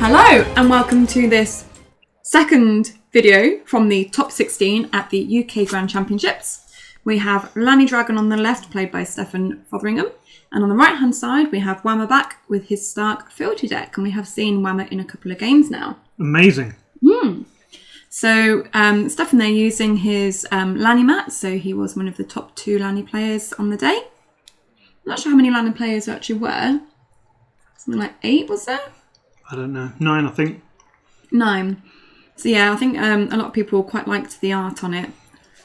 Hello and welcome to this second video from the top 16 at the UK Grand Championships. We have Lanni Dragon on the left, played by Stefan Fotheringham, and on the right hand side we have Whammer back with his Stark Fealty deck, and we have seen Whammer in a couple of games now. Amazing. So Stefan there using his Lanni mat, so he was one of the top 2 Lanni players on the day. I'm not sure how many Lanni players there actually were. Something like 8, was there? I don't know. 9, I think. 9. So yeah, I think a lot of people quite liked the art on it.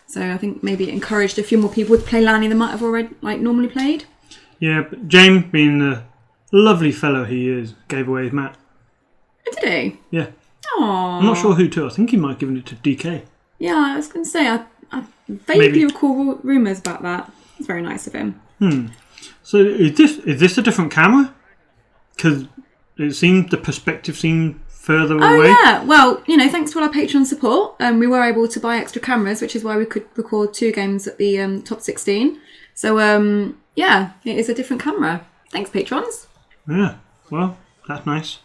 So I think maybe it encouraged a few more people to play Lanni than might have already normally played. Yeah, but James, being the lovely fellow he is, gave away his mat. Oh, did he? Yeah. Aww. I'm not sure who to. I think he might have given it to DK. Yeah, I was going to say, I vaguely recall rumours about that. It's very nice of him. So is this a different camera? Because it seemed the perspective seemed further away. Oh yeah, well, thanks to all our Patreon support, we were able to buy extra cameras, which is why we could record 2 games at the top 16. So yeah, it is a different camera. Thanks, patrons. Yeah, well, that's nice.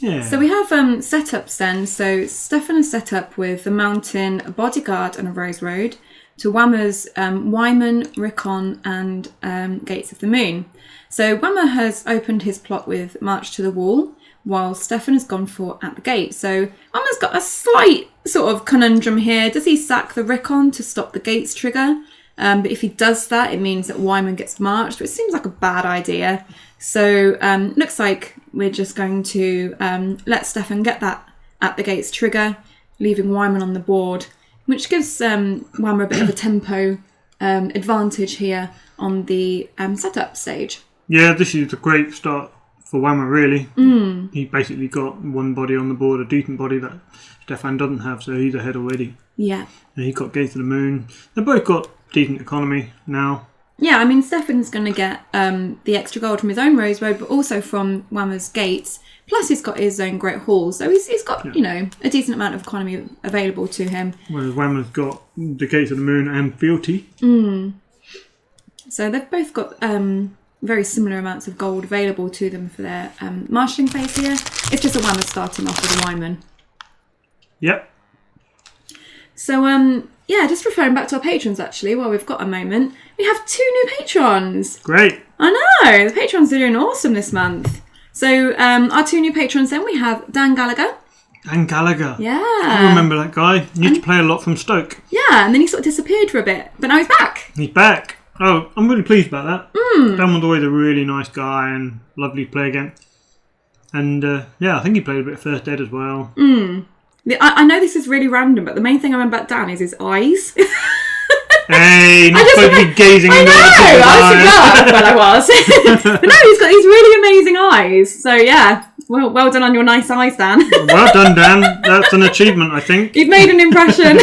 Yeah. So we have setups then. So Stefan is set up with the Mountain, a Bodyguard and a Rose Road, to Whammer's Wyman, Rickon and Gates of the Moon. So Whammer has opened his plot with March to the Wall, while Stefan has gone for At the Gate. So Whammer's got a slight sort of conundrum here. Does he sack the Rickon to stop the Gates trigger? But if he does that, it means that Wyman gets marched, which seems like a bad idea. So looks like we're just going to let Stefan get that At the Gates trigger, leaving Wyman on the board, which gives Whammer a bit of a tempo advantage here on the setup stage. Yeah, this is a great start for Whammer, really. He basically got one body on the board, a decent body that Stefan doesn't have, so he's ahead already. Yeah. And he got Gates of the Moon. They've both got decent economy now. Yeah, I mean, Stefan's going to get the extra gold from his own Rose Road, but also from Whammer's Gates. Plus, he's got his own Great Hall, so he's got, a decent amount of economy available to him. Whereas Whammer's got the Gates of the Moon and Fealty. So they've both got very similar amounts of gold available to them for their marshalling phase here. It's just that Whammer's starting off with a Wyman. Yep. So, yeah, just referring back to our patrons, actually, while we've got a moment, we have 2 new patrons. Great. I know, the patrons are doing awesome this month. So, our 2 new patrons then, we have Dan Gallagher. Dan Gallagher. Yeah. I remember that guy. He used to play a lot from Stoke. Yeah, and then he sort of disappeared for a bit, but now he's back. He's back. Oh, I'm really pleased about that. Dan was always a really nice guy and lovely to play again. And, yeah, I think he played a bit of First Ed as well. I know this is really random, but the main thing I remember about Dan is his eyes. Hey, not supposed to be gazing into other people's eyes. I was. But no, he's got these really amazing eyes. So yeah, well done on your nice eyes, Dan. Well done, Dan. That's an achievement, I think. You've made an impression.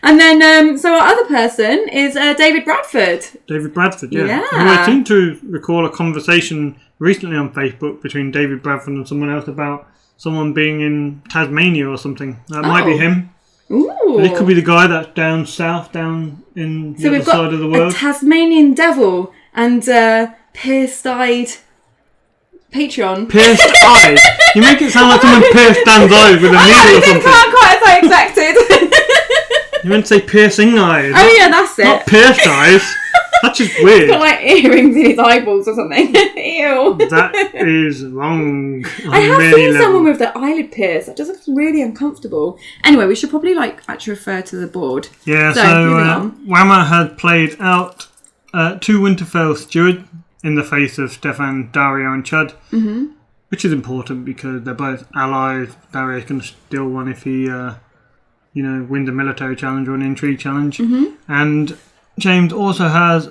And then, so our other person is David Bradford. David Bradford, yeah. Yeah. Who I seem to recall a conversation recently on Facebook between David Bradford and someone else about someone being in Tasmania or something. That might be him. Ooh. But it could be the guy that's down south, down in the other side of the world. A Tasmanian devil and pierced-eyed Patreon. Pierced eyes? You make it sound like someone pierced Dan's eyes with a needle or something. I didn't quite as I expected. You meant to say piercing eyes. Oh yeah, that's it. Not pierced eyes. That's just weird. He's got like earrings in his eyeballs or something. Ew. That is wrong. I have seen someone with their eyelid pierced. That just looks really uncomfortable. Anyway, we should probably actually refer to the board. Yeah, so Whammer had played out 2 Winterfell Steward in the face of Stefan, Dario and Chud. Which is important because they're both allies. Dario can steal one if he wins a military challenge or an intrigue challenge. And James also has...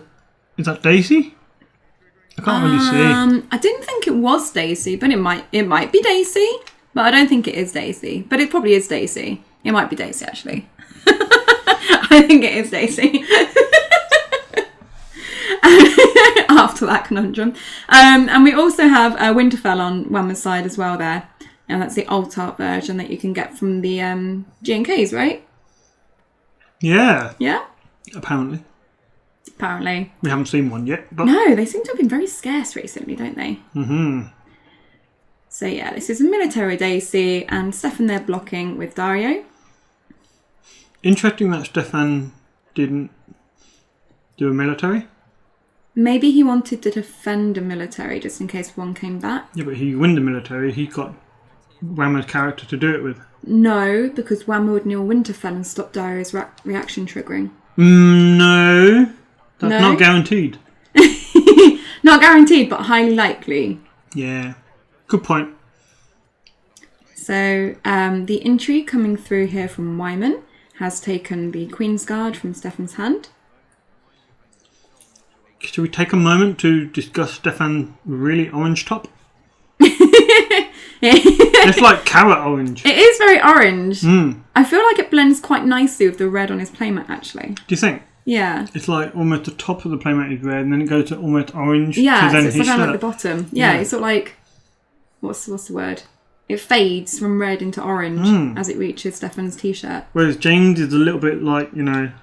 Is that Daisy? I can't really see. I didn't think it was Daisy, but it might be Daisy. But I don't think it is Daisy. But it probably is Daisy. It might be Daisy, actually. I think it is Daisy. After that conundrum. And we also have Winterfell on Whammer's side as well there. And that's the alt art version that you can get from the G&Ks, right? Yeah. Yeah? Apparently. We haven't seen one yet. But no, they seem to have been very scarce recently, don't they? So yeah, this is a military Daisy, and Stefan there blocking with Dario. Interesting that Stefan didn't do a military. Maybe he wanted to defend a military just in case one came back. Yeah, but he win the military. He got Whammer's character to do it with. No, because Whammer would kneel Winterfell and stop Dario's reaction triggering. No. That's No? not guaranteed. Not guaranteed, but highly likely. Yeah. Good point. So the intrigue coming through here from Wyman has taken the Queen's Guard from Stefan's hand. Should we take a moment to discuss Stefan's really orange top? It's like carrot orange. It is very orange. I feel like it blends quite nicely with the red on his playmat, actually. Do you think? Yeah. It's like almost the top of the playmat is red and then it goes to almost orange. Yeah, to then so it's his like shirt. at the bottom. Yeah, Yeah. it's sort of like... What's the word? It fades from red into orange as it reaches Stefan's t-shirt. Whereas James is a little bit like, normie,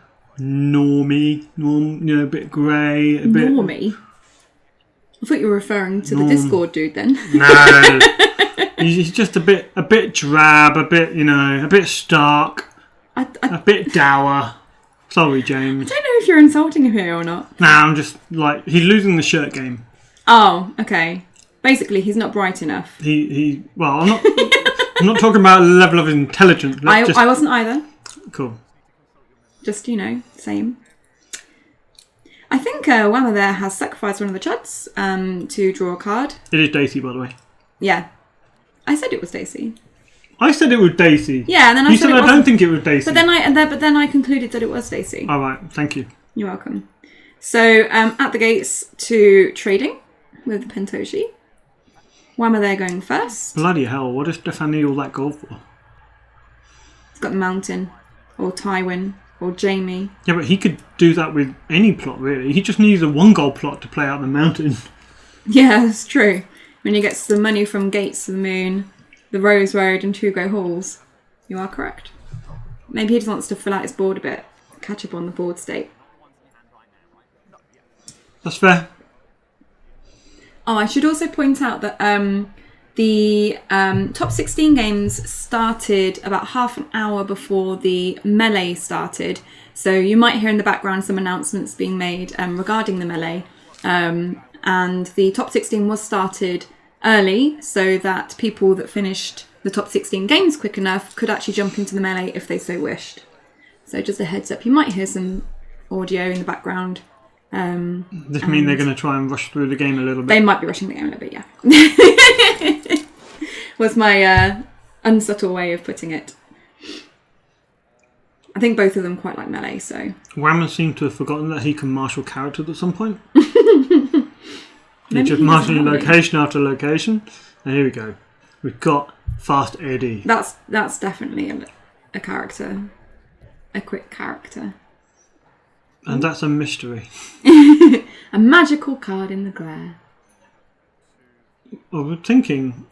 a bit grey, a bit... Normie? I thought you were referring to the Discord dude then. No. He's just a bit drab, a bit stark, a bit dour. Sorry, James. I don't know if you're insulting him here or not. Nah, I'm just like, he's losing the shirt game. Oh, okay. Basically, he's not bright enough. Well, I'm not talking about the level of intelligence. I wasn't either. Cool. Just, same. I think Whammer there has sacrificed one of the chuds to draw a card. It is Daisy, by the way. Yeah. I said it was Daisy. I said it was Daisy. Yeah, and then You said I don't think it was Daisy. But then I concluded that it was Daisy. All right, thank you. You're welcome. So, at the gates to trading with Pentoshi. Whammer there going first. Bloody hell, what does Stefan need all that gold for? He's got the Mountain, or Tywin, or Jamie. Yeah, but he could do that with any plot, really. He just needs a 1 gold plot to play out the mountain. Yeah, that's true. When he gets the money from Gates of the Moon, the Rose Road, and 2 Grey Halls. You are correct. Maybe he just wants to fill out his board a bit, catch up on the board state. That's fair. Oh, I should also point out that the top 16 games started about half an hour before the melee started. So you might hear in the background some announcements being made regarding the melee. And the top 16 was started early so that people that finished the top 16 games quick enough could actually jump into the melee if they so wished. So just a heads up, you might hear some audio in the background. Does this mean they're going to try and rush through the game a little bit? They might be rushing the game a little bit, yeah. Was my unsubtle way of putting it. I think both of them quite like melee, so... Whammer seemed to have forgotten that he can marshal characters at some point. He Maybe just he marshalling doesn't have location after location. And here we go. We've got Fast Eddie. That's definitely a character. A quick character. And that's a mystery. A magical card in the glare. I was thinking...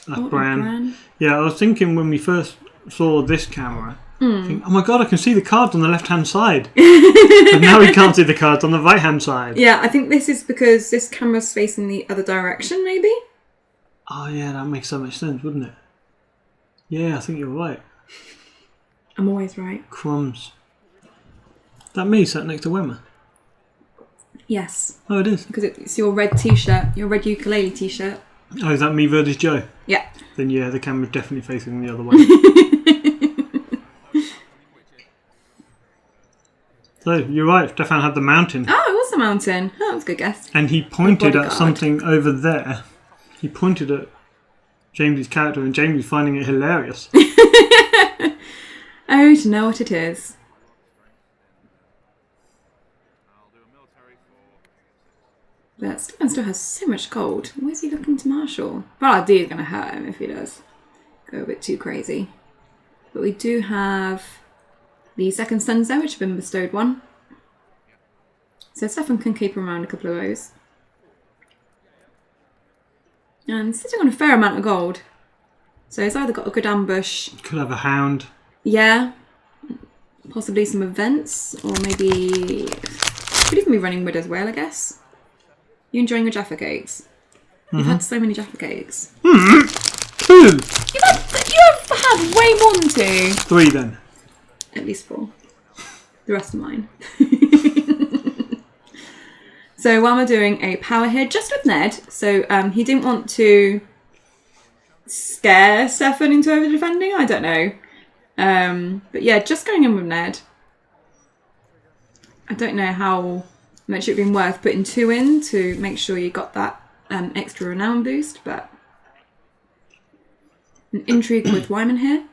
Bran. Yeah, I was thinking when we first saw this camera... Thinking, oh my god, I can see the cards on the left-hand side. But now we can't see the cards on the right-hand side. Yeah, I think this is because this camera's facing the other direction, maybe? Oh yeah, that makes so much sense, wouldn't it? Yeah, I think you're right. I'm always right. Crumbs. That me sat next to Whammer? Yes. Oh, it is. Because it's your red t-shirt, your red ukulele t-shirt. Oh, is that me versus Joe? Yeah. Then yeah, the camera's definitely facing the other way. So, you're right, Stefan had the mountain. Oh, it was the mountain. Oh, that was a good guess. And he pointed at bodyguard. something over there. He pointed at James's character and James finding it hilarious. Oh, to know what it is. But Stefan still has so much gold. Where's he looking to marshal? Well, D is going to hurt him if he does go a bit too crazy. But we do have the second sons there, which have been bestowed one. So Stefan can keep him around a couple of those. And sitting on a fair amount of gold. So he's either got a good ambush. Could have a hound. Yeah. Possibly some events. Or maybe... Could even be running wood as well, I guess. You enjoying your Jaffa cakes? You've had so many Jaffa cakes. 2! You have had way more than 2. 3 then. At least 4. The rest are mine. So Wama doing a power here just with Ned. So he didn't want to scare Stefan into over defending. I don't know. But yeah, just going in with Ned. I don't know how much it would have been worth putting 2 in to make sure you got that extra renown boost, but an intrigue with Wyman here.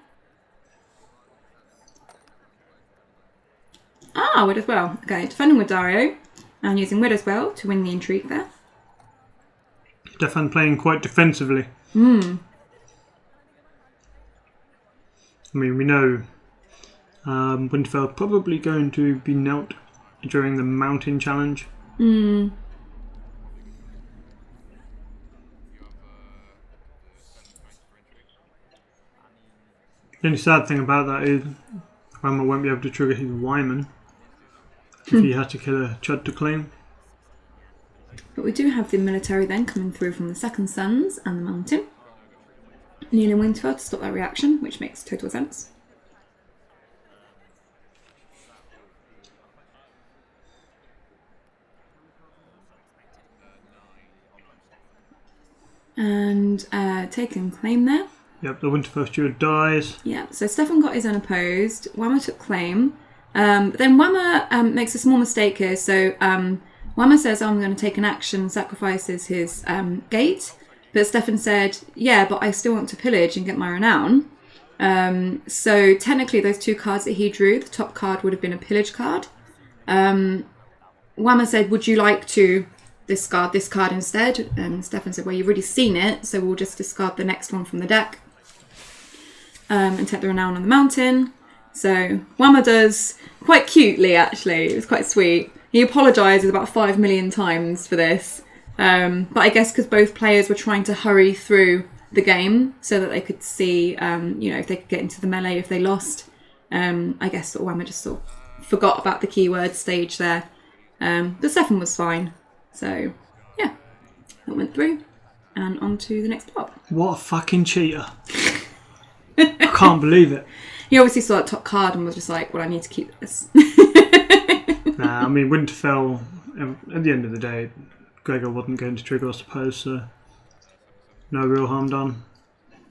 Wood as well. Okay, defending with Dario and using Wood as well to win the intrigue there. Stefan playing quite defensively. I mean, we know Winterfell probably going to be knelt during the mountain challenge. The only sad thing about that is Rama won't be able to trigger his Wyman if he has to kill a Chud to claim. But we do have the military then coming through from the Second Sons and the Mountain. Neil and Winterfell to stop that reaction, which makes total sense. And taking claim there. Yep, the Winterfell steward dies. Yeah, so Stefan got his unopposed. Wama took claim. But then Wama makes a small mistake here. So Wama says, I'm going to take an action, sacrifices his gate. But Stefan said, yeah, but I still want to pillage and get my renown. So technically those 2 cards that he drew, the top card would have been a pillage card. Wama said, would you like to discard this card instead? And Stefan said, well, you've already seen it, so we'll just discard the next one from the deck. And take the renown on the mountain. So Wama does quite cutely, actually. It was quite sweet. He apologises about 5 million times for this. But I guess because both players were trying to hurry through the game so that they could see, if they could get into the melee if they lost. I guess sort of Wama just sort of forgot about the keyword stage there. But Stefan was fine. So, yeah. That went through. And on to the next pop. What a fucking cheater. I can't believe it. He obviously saw that top card and was just like, well, I need to keep this. Nah, I mean, Winterfell, at the end of the day, Gregor wasn't going to trigger, I suppose, so no real harm done.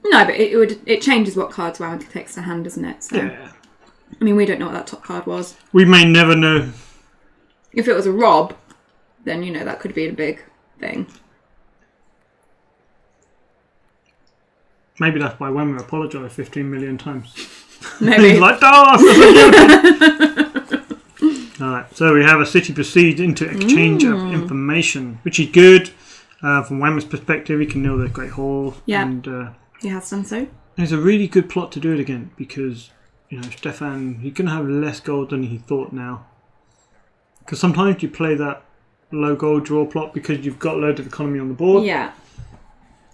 No, but it changes what cards Wama takes to hand, doesn't it? So, Yeah. I mean, we don't know what that top card was. We may never know. If it was a Rob, then, that could be a big thing. Maybe that's why Wemmer apologised 15 million times. Maybe. He's like, Alright, so we have a city besieged into exchange of information, which is good. From Wemmer's perspective, he can know the Great Hall. Yeah, and he has done so. It's a really good plot to do it again, because, Stefan, he's going to have less gold than he thought now. Because sometimes you play that low gold draw plot because you've got a load of economy on the board. Yeah.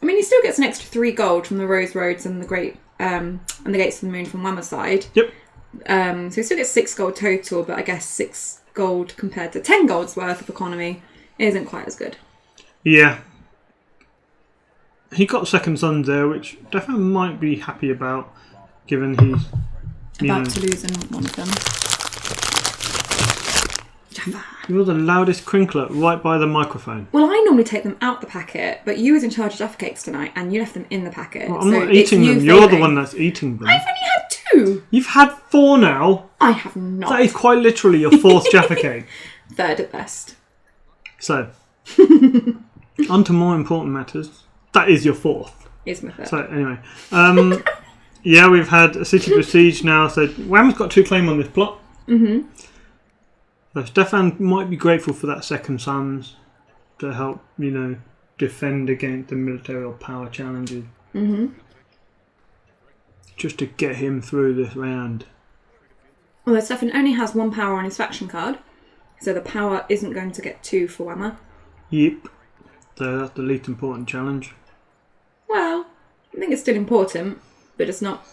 I mean, he still gets an extra 3 gold from the Rose Roads and the and the Gates of the Moon from Wemmer's side. Yep. So he still gets 6 gold total, but I guess 6 gold compared to 10 gold's worth of economy isn't quite as good. Yeah. He got Second Sons there, which definitely might be happy about, given he's about to lose in one of them. You're the loudest crinkler right by the microphone. Well, I normally take them out the packet, but you was in charge of Jaffa cakes tonight, and you left them in the packet. Well, I'm not eating them. You're the one that's eating them. I've only had 2. You've had 4 now. I have not. That is quite literally your 4th Jaffa cake. 3rd at best. So, on to more important matters. That is your 4th. Is my 3rd. So, anyway. Yeah, we've had a city besieged now. So, Wham's got 2 claim on this plot. Mm-hmm. So Stefan might be grateful for that Second Sons to help, defend against the military power challenges. Mm-hmm. Just to get him through this round. Although Stefan only has 1 power on his faction card, so the power isn't going to get 2 for Wemmer. Yep. So that's the least important challenge. Well, I think it's still important, but it's not,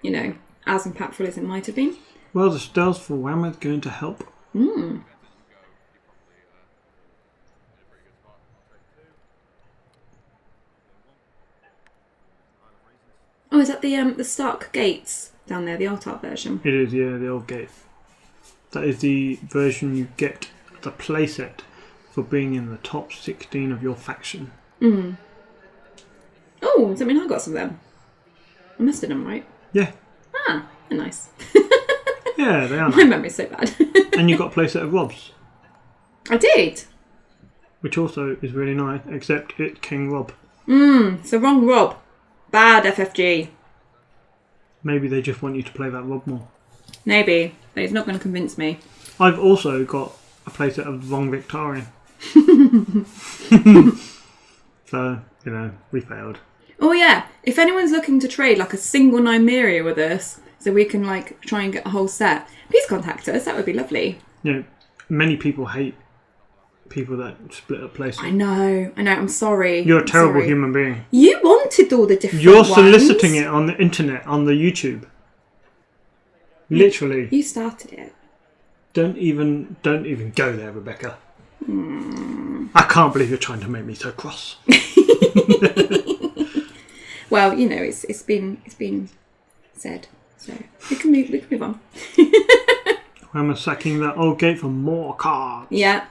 as impactful as it might have been. Well, the spells for Wemmer is going to help. Oh, is that the Stark gates down there, the art version? It is, yeah, the old gate. That is the version you get the playset for being in the top 16 of your faction. Mm. Oh, does that mean I got some of them? I must have done right. Yeah. Ah, they're nice. Yeah, they are. My memory's so bad. And you got a playset of Rob's. I did. Which also is really nice, except it's King Rob. It's the wrong Rob. Bad FFG. Maybe they just want you to play that Rob more. Maybe, but it's not going to convince me. I've also got a playset of the wrong Victorian. So, we failed. Oh yeah, if anyone's looking to trade like a single Nymeria with us, so we can like try and get a whole set, please contact us. That would be lovely. Many people hate people that split up places. I know. I'm sorry. You're a terrible human being. You wanted all the different You're ones. soliciting it on the internet, on the YouTube. Literally. You started it. Don't even go there, Rebecca. I can't believe you're trying to make me so cross. Well, it's been said, so we can move on. I'm sacking that old gate for more cards. Yeah,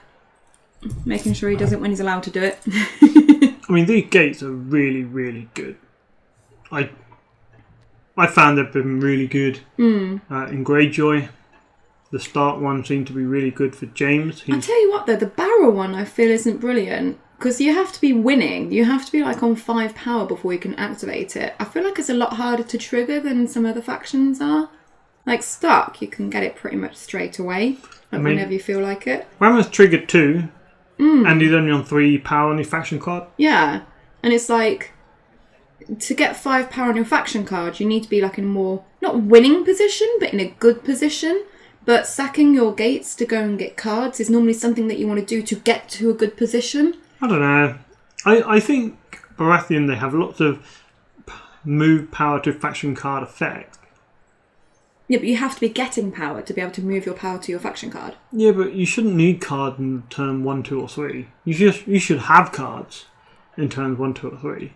making sure he does it when he's allowed to do it. I mean, these gates are really, really good. I found they've been really good in Greyjoy. The Stark one seemed to be really good for James. I'll tell you what, though, the barrel one I feel isn't brilliant. Because you have to be winning. You have to be like on 5 power before you can activate it. I feel like it's a lot harder to trigger than some other factions are. Like Stark, you can get it pretty much straight away. Whenever you feel like it. Rammer's triggered 2. And he's only on 3 power on his faction card. Yeah. And it's like, to get 5 power on your faction card, you need to be like in a more, not winning position, but in a good position. But sacking your gates to go and get cards is normally something that you want to do to get to a good position. I don't know. I think Baratheon, they have lots of move power to faction card effect. Yeah, but you have to be getting power to be able to move your power to your faction card. Yeah, but you shouldn't need card in turn 1, 2 or 3. You should have cards in turns 1, 2 or 3.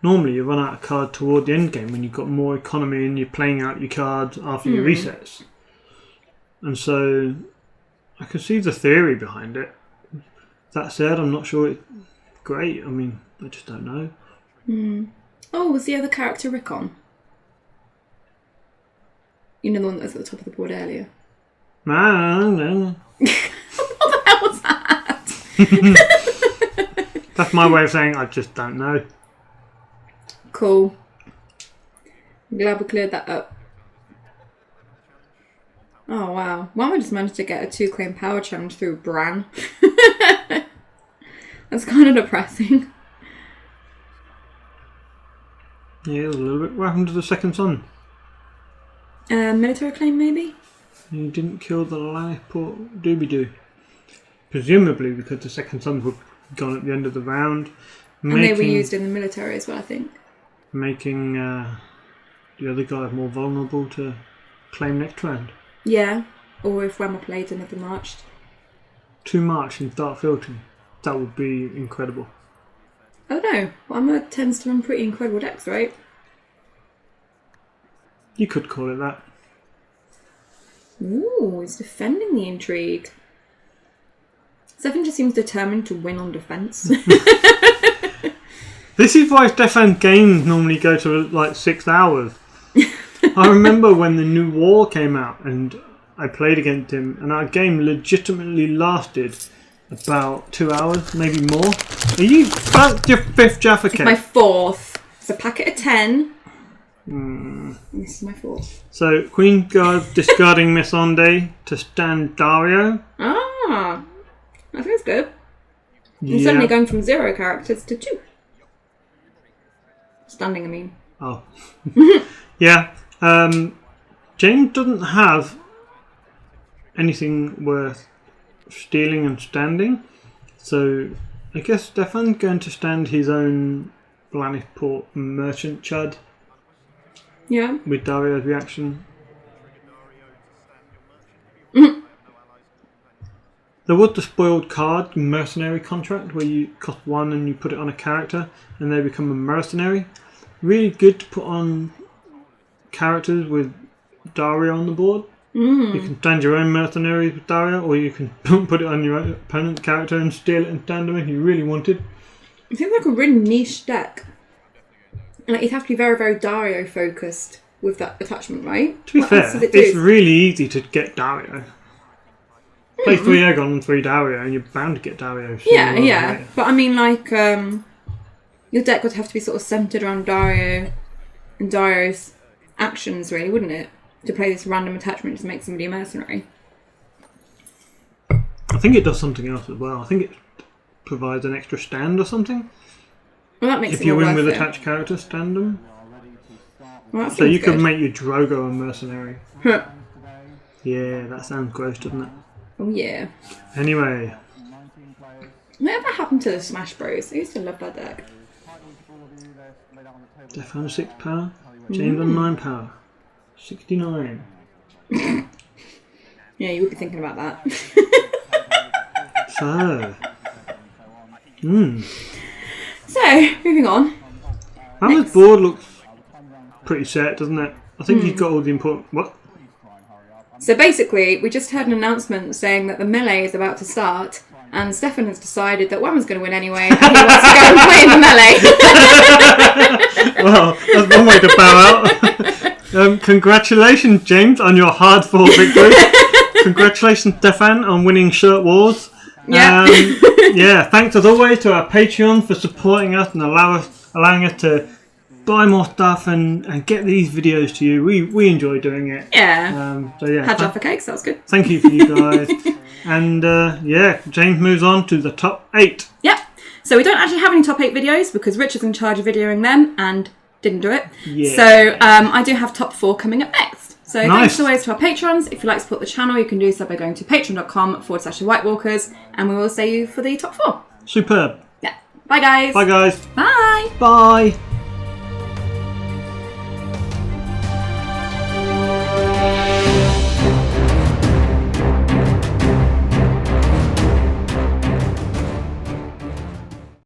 Normally you run out of card toward the end game when you've got more economy and you're playing out your cards after your resets. And so I can see the theory behind it. That said, I'm not sure it's great. I mean, I just don't know. Oh, was the other character Rickon? You know, the one that was at the top of the board earlier. No. What the hell was that? That's my way of saying I just don't know. Cool. I'm glad we cleared that up. Oh, wow. Well, I just managed to get a 2-claim power challenge through Bran. That's kind of depressing. Yeah, it was a little bit. What happened to the second son? Military claim, maybe? You didn't kill the Lanni Doobie-Doo. Presumably because the second sons were gone at the end of the round. And they were used in the military as well, I think. Making the other guy more vulnerable to claim next round. Yeah, or if Wemmer played another march. 2 march and start Fealty. That would be incredible. I don't know. Wemmer tends to run pretty incredible decks, right? You could call it that. Ooh, he's defending the intrigue. Stefan just seems determined to win on defence. This is why Stefan games normally go to like 6 hours. I remember when the new war came out and I played against him and our game legitimately lasted about 2 hours, maybe more. Are you back your 5th Jaffa cake? My 4th. It's a packet of 10. This is my 4th. So Queen Guard discarding Missandei to stand Dario. Ah, that feels good. Yeah. And suddenly going from 0 characters to 2. Standing, I mean. Oh. Yeah. James doesn't have anything worth stealing and standing. So I guess Stefan's going to stand his own Blannisport merchant chud. Yeah. With Dario's reaction. There was the spoiled card mercenary contract where you cost 1 and you put it on a character and they become a mercenary. Really good to put on characters with Dario on the board. You can stand your own mercenaries with Dario, or you can put it on your opponent's character and steal it and stand them if you really wanted. It seems like a really niche deck. Like, you'd have to be very, very Dario focused with that attachment, right? To be fair, it's really easy to get Dario. Play 3 Aegon and 3 Dario, and you're bound to get Dario. Yeah. But I mean, like, your deck would have to be sort of centered around Dario and Dario's actions, really, wouldn't it? To play this random attachment to make somebody a mercenary. I think it does something else as well. I think it provides an extra stand or something. Well, that makes if it you more win worth with it. attached characters, stand them. Well, so you could make your Drogo a mercenary. Yeah, that sounds gross, doesn't it? Oh yeah. Anyway. Whatever happened to the Smash Bros? I used to love that deck. Stefan 6 power, James on 9 power. 69. Yeah, you would be thinking about that. So, moving on. Hammer's board looks pretty set, doesn't it? I think he's got all the important... What? So basically, we just heard an announcement saying that the melee is about to start, and Stefan has decided that Whammer's going to win anyway, and he wants to go and play in the melee. Well, that's one way to bow out. Congratulations, James, on your hard-fought victory. Congratulations, Stefan, on winning Shirt Wars. Yeah. Thanks as always to our Patreon for supporting us and allowing us to buy more stuff and get these videos to you. We enjoy doing it. Yeah. Had Jaffa cakes, that was good. Thank you for you guys. And James moves on to the top 8. Yep. So we don't actually have any top 8 videos because Rich is in charge of videoing them and didn't do it. Yeah. So I do have top 4 coming up next. So nice. Thanks always to our patrons. If you'd like to support the channel, you can do so by going to patreon.com/thewhitewalkers, and we will see you for the top 4. Superb. Yeah. Bye guys. Bye guys. Bye. Bye.